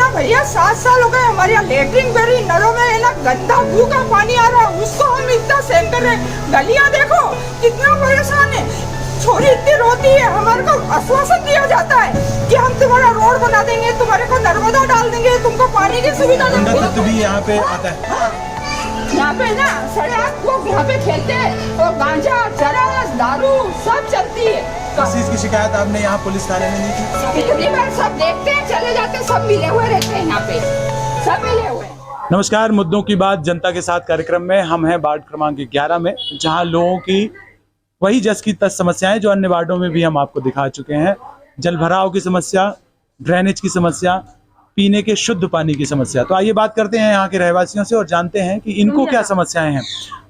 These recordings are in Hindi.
ना भैया 7 साल हो गए हमारे यहाँ लेटरिन बेरी नलों में है ना गंदा गू का पानी आ रहा है, उसको हम इतना सहन कर रहे हैं। गलियां देखो कितना परेशान है, छोरी इतनी रोती है। हमारे को आश्वासन दिया जाता है कि हम तुम्हारा रोड बना देंगे, तुम्हारे को नर्मदा डाल देंगे, तुमको पानी की सुविधा देंगे। तो भी यहाँ पे आता है, यहाँ पे ना सड़क को यहाँ पे खेलते हैं और गांजा चरस दारू सब चलती है। इस चीज की शिकायत आपने यहाँ पुलिस थाने में नहीं की? कितनी बार सब देखते हैं चले जाते हैं, सब मिले हुए रहते हैं यहाँ पे, सब मिले हुए। नमस्कार, मुद्दों की बात जनता के साथ कार्यक्रम में हम हैं वार्ड क्रमांक 11 में, जहां लोगों की वही जस की तस समस्याएं जो अन्य वार्डों में भी हम आपको दिखा चुके हैं। जल भराव की समस्या, ड्रेनेज की समस्या, पीने के शुद्ध पानी की समस्या। तो आइए बात करते हैं यहाँ के रहवासियों से और जानते हैं कि इनको क्या समस्याएं हैं।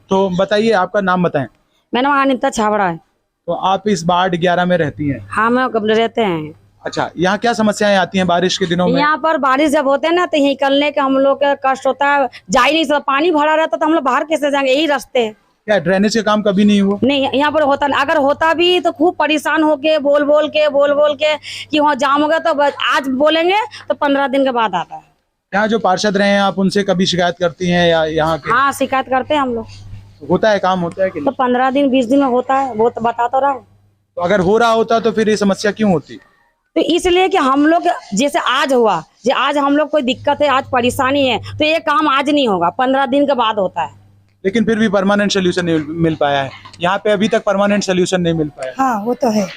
तो बताइए, आपका नाम बताएं। मेरा नाम अनिता छाबड़ा है। तो आप इस वार्ड 11 में रहती हैं? हाँ, मैं कब रहते हैं। अच्छा, यहाँ क्या समस्याएं आती हैं बारिश के दिनों में? यहाँ पर बारिश जब होते हैं ना तो यही निकलने का हम लोग का कष्ट होता है, जा ही नहीं सकता। पानी भरा रहता तो हम लोग बाहर कैसे जाएंगे, यही रास्ते है। क्या ड्रेनेज का काम कभी नहीं हुआ? नहीं, यहाँ पर होता, अगर होता भी तो खूब परेशान होके बोल बोल के कि वहाँ जाम हो गया, तो आज बोलेंगे तो 15 दिन के बाद आता है। यहाँ जो पार्षद रहे हैं, आप उनसे कभी शिकायत करती हैं या यहाँ के? हाँ, शिकायत करते हैं हम लोग। होता है, काम होता है कि तो नहीं? 15 दिन 20 दिन में होता है, वो तो बता तो रहा हूँ। तो अगर हो रहा होता तो फिर ये समस्या क्यों होती? तो इसलिए कि हम लोग जैसे आज हुआ, जो आज हम लोग कोई दिक्कत है, आज परेशानी है, तो ये काम आज नहीं होगा, 15 दिन के बाद होता है। लेकिन फिर भी परमानेंट सोल्यूशन नहीं मिल पाया है यहाँ पे, अभी तक परमानेंट सोल्यूशन नहीं मिल पाया। हाँ, वो तो है।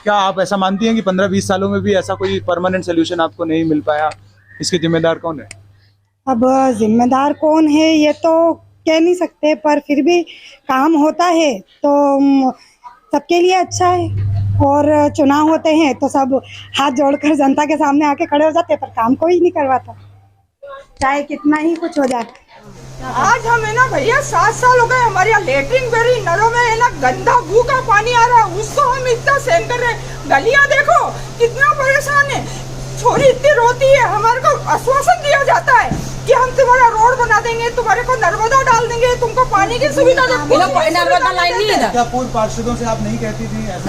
क्या आप ऐसा मानती हैं कि 15-20 सालों में भी ऐसा कोई परमानेंट सोल्यूशन आपको नहीं मिल पाया? इसके जिम्मेदार कौन है? अब जिम्मेदार कौन है ये तो कह नहीं सकते, पर फिर भी काम होता है तो सबके लिए अच्छा है। और चुनाव होते हैं तो सब हाथ जोड़कर जनता के सामने आके खड़े हो जाते हैं, पर काम कोई नहीं करवाता, चाहे कितना ही कुछ हो जाए। आज हम है ना भैया 7 साल हो गए हमारे यहाँ लेटरिन बेरी नलों में है ना गंदा गू का पानी आ रहा है, उसको हम इतना सहन कर रहे हैं। गलियां देखो कितना परेशान है, छोरी इतनी रोती है। हमारे को आश्वासन दिया जाता है कि हम तुम्हारा रोड बना देंगे, तुम्हारे को नर्मदा डाल देंगे, तुमको पानी की सुविधा देंगे। नर्मदा लाइन नहीं है। क्या पूर्व पार्षदों से आप नहीं कहती थी ऐसा?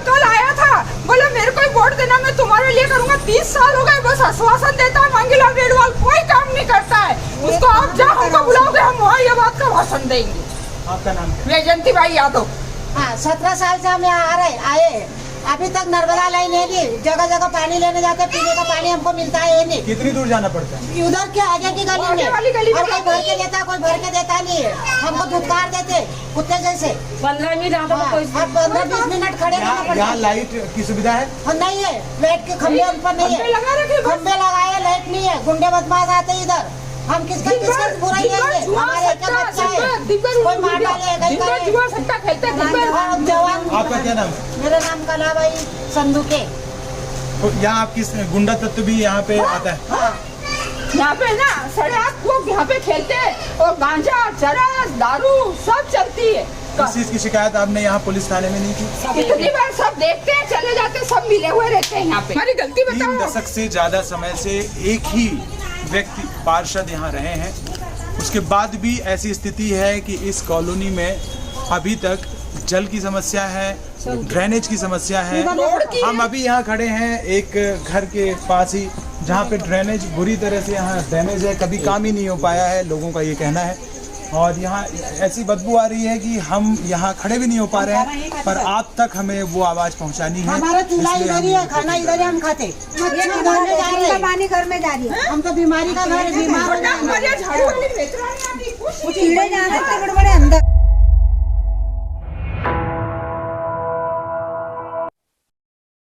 कल आया था, बोला मेरे को वोट देना, मैं तुम्हारे लिए करूंगा। 30 साल हो गए, बस आश्वासन देता है मांगीलाल रेडवाल, कोई काम नहीं करता है। उसको आप जहाँ हमको बुलाओगे हम वहाँ ये बात का भाषण देंगे। आपका नाम क्या? वैजयंती भाई यादव। हाँ, 17 साल से हम यहाँ आए, अभी तक नर्मदा लाइन है नहीं। जगह जगह पानी लेने जाते, पीने का पानी हमको मिलता है नहीं। कितनी दूर जाना पड़ता है? उधर के आगे की गली में, और कोई भर के देता, कोई भर के देता नहीं है। हमको धुतकार देते कुत्ते जैसे। 15 मिनट यहाँ पर कोई 15-20 मिनट खड़े रहना पड़ता यहाँ है। लाइट की सुविधा है? नहीं है, लाइट के खंभे उन पर नहीं है, खंभे लगाए, लाइट नहीं है। गुंडे बदमाश आते इधर, हम किसका बुराई लेंगे? हमारे एक बच्चा है, कोई मार डाले, जवान। आपका क्या नाम है? मेरा नाम कलाबाई संदूके। तो यहाँ आपकी गुंडा तत्व भी यहाँ पे आता है? यहाँ पे ना सड़क को यहाँ पे खेलते हैं और गांजा चरस दारू सब चलती है। इस चीज की शिकायत आपने यहाँ पुलिस थाने में नहीं की? कितनी बार सब देखते हैं चले जाते हैं, सब मिले हुए रहते हैं यहाँ पे। हमारी गलती 3 बताओ। दशक से ज्यादा समय से एक ही व्यक्ति पार्षद यहाँ रहे हैं, उसके बाद भी ऐसी स्थिति है कि इस कॉलोनी में अभी तक जल की समस्या है, ड्रेनेज की समस्या है। हम अभी यहाँ खड़े हैं एक घर के पास ही, जहाँ पे ड्रेनेज बुरी तरह से यहाँ डैमेज है, कभी काम ही नहीं हो पाया है, लोगों का ये कहना है। और यहाँ ऐसी बदबू आ रही है कि हम यहाँ खड़े भी नहीं हो पा रहे हैं, पर आप तक हमें वो आवाज पहुँचानी है। हमारा चूल्हा इधर ही है, खाना इधर ही हम खाते, पानी घर में जा रही है। हम तो बीमारी का घर, बीमार हो गए अंदर।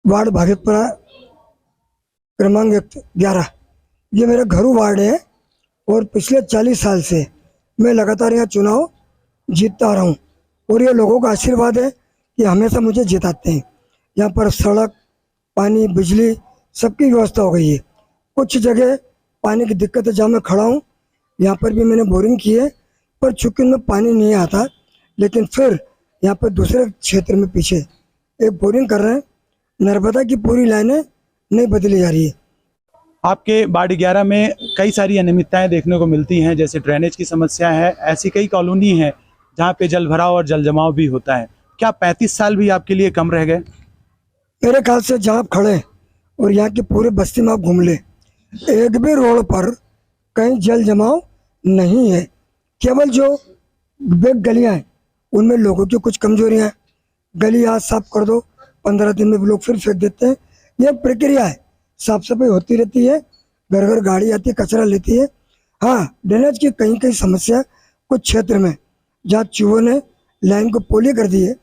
वार्ड भागतपुरा क्रमांक 11, ये मेरा घरू वार्ड है और पिछले 40 साल से मैं लगातार यहाँ चुनाव जीतता रहा हूँ और ये लोगों का आशीर्वाद है कि हमेशा मुझे जिताते हैं। यहाँ पर सड़क, पानी, बिजली सबकी व्यवस्था हो गई है। कुछ जगह पानी की दिक्कत है, जहाँ मैं खड़ा हूँ यहाँ पर भी मैंने बोरिंग की है, पर चूँकि उनमें पानी नहीं आता, लेकिन फिर यहाँ पर दूसरे क्षेत्र में पीछे एक बोरिंग कर रहे हैं। नर्मदा की पूरी लाइनें नहीं बदली जा रही है। आपके वार्ड 11 में कई सारी अनियमितताएं देखने को मिलती हैं, जैसे ड्रेनेज की समस्या है। ऐसी कई कॉलोनी है जहां पे जल भराव और जल जमाव भी होता है। क्या 35 साल भी आपके लिए कम रह गए? मेरे ख्याल से जहाँ आप खड़े और यहाँ की पूरी बस्ती में आप घूम ले, एक भी रोड पर कहीं जल जमाव नहीं है। केवल जो गलियाँ हैं उनमें लोगों की कुछ कमजोरियाँ हैं। गली आज साफ कर दो, 15 दिन में लोग फिर फेंक देते हैं। यह प्रक्रिया है, साफ सफाई होती रहती है, घर घर गाड़ी आती है, कचरा लेती है। हाँ, ड्रेनेज की कहीं कहीं समस्या कुछ क्षेत्र में जहाँ चूहों ने लाइन को पोली कर दी है,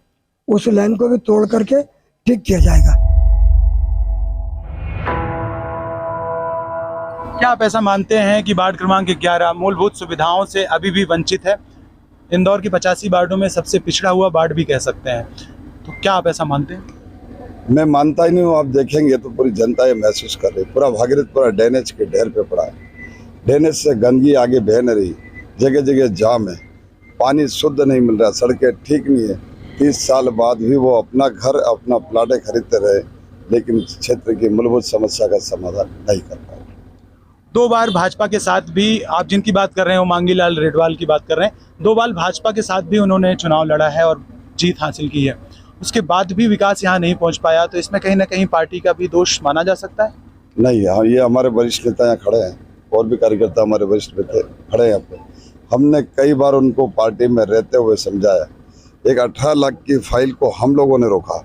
उस लाइन को भी तोड़ करके ठीक किया जाएगा। क्या आप ऐसा मानते हैं कि वार्ड क्रमांक 11 मूलभूत सुविधाओं से अभी भी वंचित है? इंदौर की 85 वार्डों में सबसे पिछड़ा हुआ वार्ड भी कह सकते हैं, तो क्या आप ऐसा मानते हैं? मैं मानता ही नहीं हूँ। आप देखेंगे तो पूरी जनता ये महसूस कर रही है, पूरा भागीरथपुरा ड्रेनेज के ढेर पे पड़ा है। ड्रेनेज से गंदगी आगे बह नहीं रही, जगह जगह जाम है, पानी शुद्ध नहीं मिल रहा, सड़कें ठीक नहीं है। 30 साल बाद भी वो अपना घर अपना प्लाटें खरीदते रहे, लेकिन क्षेत्र की मूलभूत समस्या का समाधान नहीं कर पाए। 2 बार भाजपा के साथ भी, आप जिनकी बात कर रहे हो मांगीलाल रेडवाल की बात कर रहे हैं, 2 बार भाजपा के साथ भी उन्होंने चुनाव लड़ा है और जीत हासिल की है, उसके बाद भी विकास यहाँ नहीं पहुँच पाया, तो इसमें कहीं ना कहीं पार्टी का भी दोष माना जा सकता है? नहीं, हाँ, ये हमारे वरिष्ठ नेता यहाँ खड़े हैं और भी कार्यकर्ता हमारे वरिष्ठ नेता खड़े हैं यहाँ पे। हमने कई बार उनको पार्टी में रहते हुए समझाया। एक 18 लाख की फाइल को हम लोगों ने रोका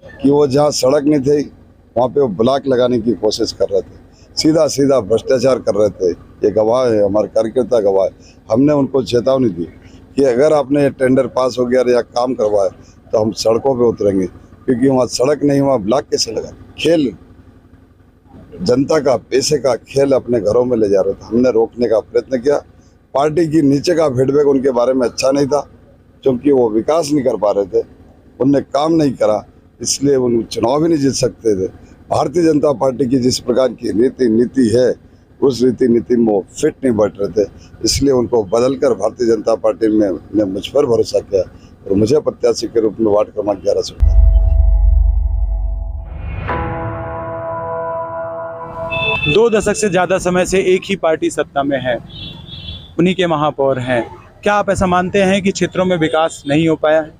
कि वो जहाँ सड़क नहीं थी वहाँ पे वो ब्लॉक लगाने की कोशिश कर रहे थे, सीधा सीधा भ्रष्टाचार कर रहे थे। ये गवाह है, हमारे कार्यकर्ता गवाह है। हमने उनको चेतावनी दी कि अगर आपने टेंडर पास हो गया या काम करवाए तो हम सड़कों पे उतरेंगे, क्योंकि वहाँ सड़क नहीं, वहाँ ब्लॉक कैसे लगा। खेल जनता का, पैसे का खेल अपने घरों में ले जा रहे थे। हमने रोकने का प्रयत्न किया। पार्टी की नीचे का फीडबैक उनके बारे में अच्छा नहीं था, क्योंकि वो विकास नहीं कर पा रहे थे, उनने काम नहीं करा, इसलिए उन चुनाव भी नहीं जीत सकते थे। भारतीय जनता पार्टी की जिस प्रकार की नीति है, उस नीति में वो फिट नहीं बैठ रहे थे, इसलिए उनको बदलकर भारतीय जनता पार्टी में ने मुझ पर भरोसा किया और मुझे प्रत्याशी के रूप में वार्ड क्रमांक 11 से उठाया। 2 दशक से ज़्यादा समय से एक ही पार्टी सत्ता में है, उन्हीं के महापौर हैं। क्या आप ऐसा मानते हैं कि क्षेत्रों में विकास नहीं हो पाया है?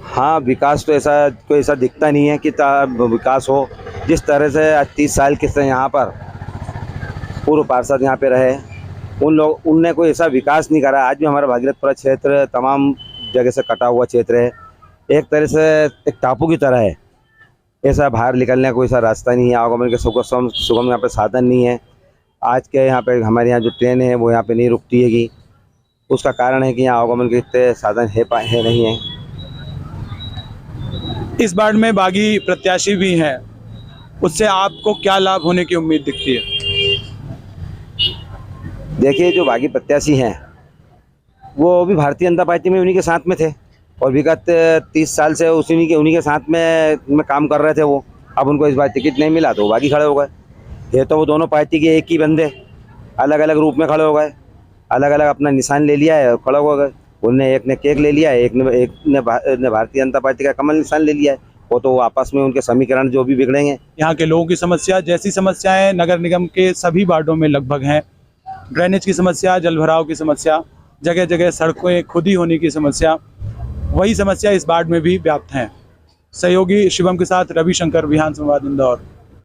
हाँ, विकास तो ऐसा दिखता नहीं है कि विकास हो। जिस तरह से 30 साल के से यहाँ पर पूर्व पार्षद यहाँ पे रहे, उनने कोई ऐसा विकास नहीं करा। आज भी हमारा भागीरथपुरा क्षेत्र तमाम जगह से कटा हुआ क्षेत्र है, एक तरह से एक टापू की तरह है। ऐसा बाहर निकलने का कोई ऐसा रास्ता नहीं है, आवागमन के सुगम यहाँ पे साधन नहीं है। आज के यहाँ पे हमारे यहाँ जो ट्रेन है वो यहाँ पे नहीं रुकती है, उसका कारण है कि यहाँ आवागमन के इतने साधन है नहीं है। इस वार्ड में बागी प्रत्याशी भी हैं, उससे आपको क्या लाभ होने की उम्मीद दिखती है? देखिए, जो बागी प्रत्याशी हैं वो भी भारतीय जनता पार्टी में उन्हीं के साथ में थे और विगत 30 साल से उन्हीं के साथ में काम कर रहे थे वो। अब उनको इस बार टिकट नहीं मिला तो वो बागी खड़े हो गए। ये तो वो दोनों पार्टी के एक ही बंदे अलग अलग रूप में खड़े हो गए, अलग अलग अपना निशान ले लिया है और खड़े हो गए। उनने एक ने केक ले लिया है, एक ने भारतीय जनता पार्टी का कमल निशान ले लिया है। वो तो आपस में उनके समीकरण जो भी बिगड़ेंगे। यहाँ के लोगों की समस्या जैसी समस्याएं नगर निगम के सभी वार्डों में लगभग हैं। ड्रेनेज की समस्या, जलभराव की समस्या, जगह जगह सड़कें खुदी होने की समस्या, वही समस्या इस वार्ड में भी व्याप्त हैं। सहयोगी शिवम के साथ रविशंकर, विहान संवाद, इंदौर।